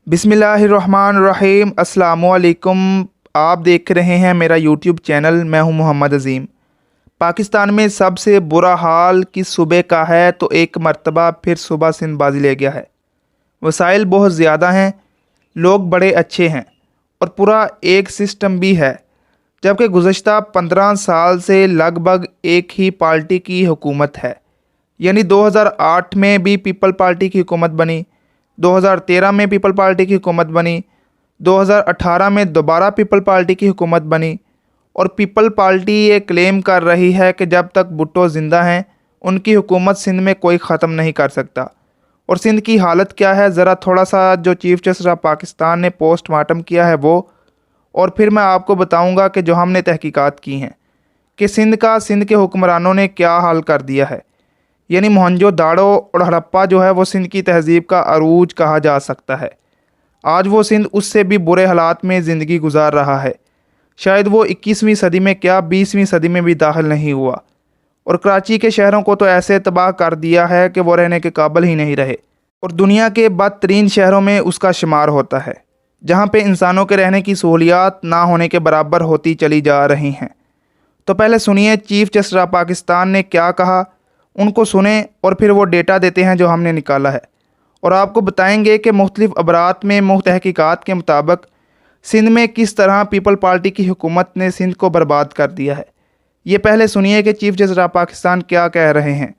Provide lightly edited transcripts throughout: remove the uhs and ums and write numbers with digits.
बिस्मिल्लाहिर्रहमानिर्रहीम। अस्सलामुअलैकुम। आप देख रहे हैं मेरा यूट्यूब चैनल। मैं हूं मोहम्मद अज़ीम। पाकिस्तान में सबसे बुरा हाल किस सूबे का है तो एक मर्तबा फिर सूबा सिंध बाजी ले गया है। वसाइल बहुत ज़्यादा हैं, लोग बड़े अच्छे हैं और पूरा एक सिस्टम भी है। जबकि गुज़श्ता 15 साल से लगभग एक ही पार्टी की हुकूमत है। यानी 2008 में भी पीपल पार्टी की हुकूमत बनी, 2013 में पीपल पार्टी की हुकूमत बनी, 2018 में दोबारा पीपल पार्टी की हुकूमत बनी। और पीपल पार्टी ये क्लेम कर रही है कि जब तक भुट्टो ज़िंदा हैं उनकी हुकूमत सिंध में कोई ख़त्म नहीं कर सकता। और सिंध की हालत क्या है, ज़रा थोड़ा सा जो चीफ जस्टिस ऑफ पाकिस्तान ने पोस्टमार्टम किया है वो, और फिर मैं आपको बताऊंगा कि जो हमने तहकीकात की हैं कि सिंध के हुक्मरानों ने क्या हाल कर दिया है। यानी मोहनजो दाड़ो और हड़प्पा जो है वो सिंध की तहज़ीब का अरूज कहा जा सकता है। आज वो सिंध उससे भी बुरे हालात में ज़िंदगी गुजार रहा है। शायद वो 21वीं सदी में क्या 20वीं सदी में भी दाखिल नहीं हुआ। और कराची के शहरों को तो ऐसे तबाह कर दिया है कि वो रहने के काबिल ही नहीं रहे और दुनिया के बदतरीन शहरों में उसका शुमार होता है, जहाँ पे इंसानों के रहने की सहूलियात ना होने के बराबर होती चली जा रही हैं। तो पहले सुनिए चीफ जस्टिस ऑफ पाकिस्तान ने क्या कहा, उनको सुने और फिर वो डेटा देते हैं जो हमने निकाला है और आपको बताएंगे कि मुख्तलिफ अबरात में तहकीकात के मुताबिक सिंध में किस तरह पीपल पार्टी की हुकूमत ने सिंध को बर्बाद कर दिया है। ये पहले सुनिए कि चीफ जस्टिस ऑफ पाकिस्तान क्या कह रहे हैं।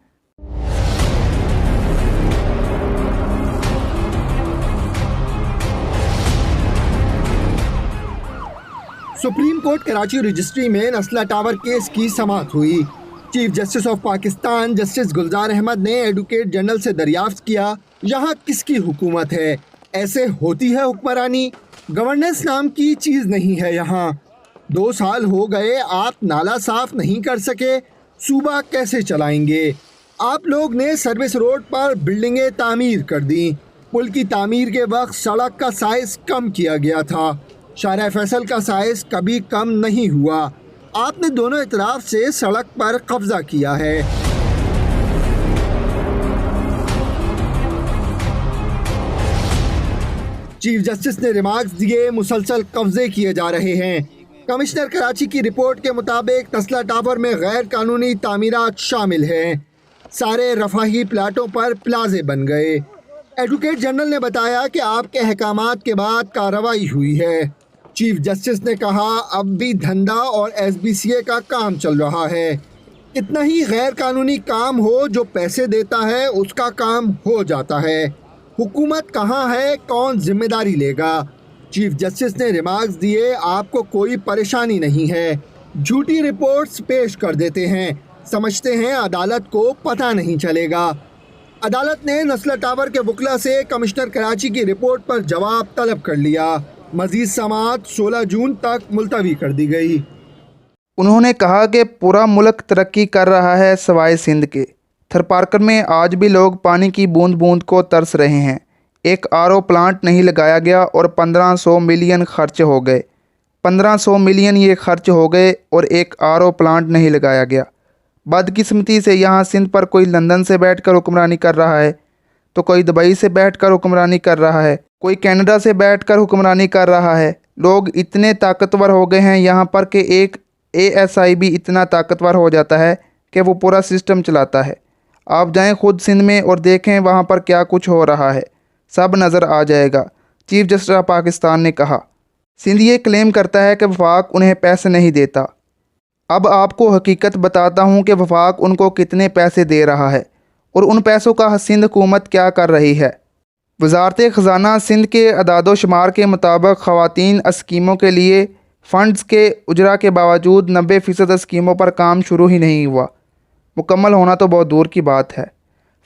सुप्रीम कोर्ट कराची रजिस्ट्री में नस्ला टावर केस की समाअत हुई। Chief justice of Pakistan justice Gulzar Ahmed ने एडवोकेट जनरल से दरियाफ्त किया, यहाँ किसकी हुकूमत है, ऐसे होती है हुक्मरानी? गवर्नेंस नाम की चीज़ नहीं है यहाँ। 2 साल हो गए, आप नाला साफ नहीं कर सके, सूबा कैसे चलाएंगे? आप लोग ने सर्विस रोड पर बिल्डिंगें तामीर कर दी। पुल की तामीर के वक्त सड़क का साइज़ कम किया गया था, शारा फैसल का साइज़ कभी कम नहीं हुआ। आपने दोनों इतराफ से सड़क पर कब्जा किया है। चीफ जस्टिस ने रिमार्क्स दिए, मुसलसल कब्जे किए जा रहे हैं। कमिश्नर कराची की रिपोर्ट के मुताबिक नस्ला टावर में गैर कानूनी तामीरात शामिल हैं। सारे रफाही प्लाटों पर प्लाजे बन गए। एडवोकेट जनरल ने बताया कि आपके अहकामात के बाद कार्रवाई हुई है। चीफ जस्टिस ने कहा, अब भी धंधा और SBCA का काम चल रहा है। इतना ही गैर कानूनी काम हो जो पैसे देता है उसका काम हो जाता है। हुकूमत कहाँ है, कौन जिम्मेदारी लेगा? चीफ जस्टिस ने रिमार्क्स दिए, आपको कोई परेशानी नहीं है, झूठी रिपोर्ट्स पेश कर देते हैं, समझते हैं अदालत को पता नहीं चलेगा। अदालत ने नस्ला टावर के वकला से कमिश्नर कराची की रिपोर्ट पर जवाब तलब कर लिया। मजीद समाअत 16 जून तक मुलतवी कर दी गई। उन्होंने कहा कि पूरा मुल्क तरक्की कर रहा है सवाए सिंध के। थरपारकर में आज भी लोग पानी की बूंद बूंद को तरस रहे हैं। एक RO प्लांट नहीं लगाया गया और 1500 मिलियन खर्च हो गए। 1500 मिलियन ये खर्च हो गए और एक RO प्लांट नहीं लगाया गया। बदकिस्मती से यहाँ सिंध पर कोई लंदन से बैठकर हुक्मरानी कर रहा है, तो कोई दुबई से बैठकर हुक्मरानी कर रहा है, कोई कनाडा से बैठकर हुक्मरानी कर रहा है। लोग इतने ताकतवर हो गए हैं यहाँ पर कि एक ASI भी इतना ताकतवर हो जाता है कि वो पूरा सिस्टम चलाता है। आप जाएं खुद सिंध में और देखें वहाँ पर क्या कुछ हो रहा है, सब नज़र आ जाएगा। चीफ जस्टिस ऑफ पाकिस्तान ने कहा, सिंध ये क्लेम करता है कि वफाक उन्हें पैसे नहीं देता। अब आपको हकीकत बताता हूँ कि वफाक उनको कितने पैसे दे रहा है और उन पैसों का सिंध हुकूमत क्या कर रही है। वजारत ख़जाना सिंध के अदादो शुमार के मुताबिक ख़वातीन स्कीमों के लिए फ़ंड्स के उजरा के बावजूद 90% स्कीमों पर काम शुरू ही नहीं हुआ। मुकम्मल होना तो बहुत दूर की बात है।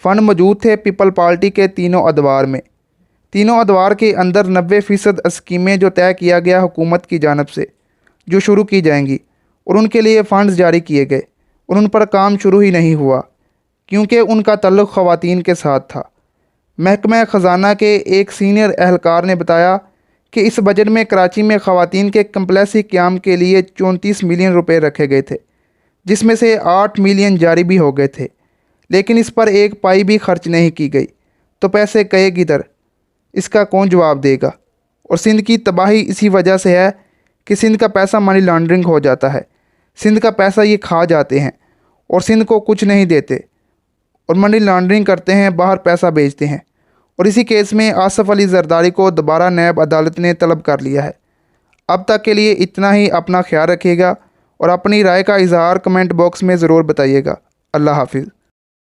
फ़ंड मौजूद थे पीपल पार्टी के तीनों अदवार में। तीनों अदवार के अंदर 90% स्कीमें जो तय किया गया हुकूमत की जानिब से जो शुरू की जाएंगी और उनके लिए फ़ंड्स जारी किए गए और उन पर काम शुरू ही नहीं हुआ क्योंकि उनका तल्लुक़ ख़वातीन के साथ था। महकमा ख़जाना के एक सीनियर एहलकार ने बताया कि इस बजट में कराची में ख़वातीन के कम्प्लेक्सी क़याम के लिए 34 मिलियन रुपए रखे गए थे, जिसमें से 8 मिलियन जारी भी हो गए थे, लेकिन इस पर एक पाई भी खर्च नहीं की गई। तो पैसे गए किधर? इसका कौन जवाब देगा। और सिंध की तबाही इसी वजह से है कि सिंध का पैसा मनी लॉन्ड्रिंग हो जाता है। सिंध का पैसा ये खा जाते हैं और सिंध को कुछ नहीं देते और मनी लॉन्ड्रिंग करते हैं, बाहर पैसा भेजते हैं। और इसी केस में आसफ़ अली जरदारी को दोबारा नैब अदालत ने तलब कर लिया है। अब तक के लिए इतना ही। अपना ख्याल रखिएगा और अपनी राय का इजहार कमेंट बॉक्स में ज़रूर बताइएगा। अल्लाह हाफिज़।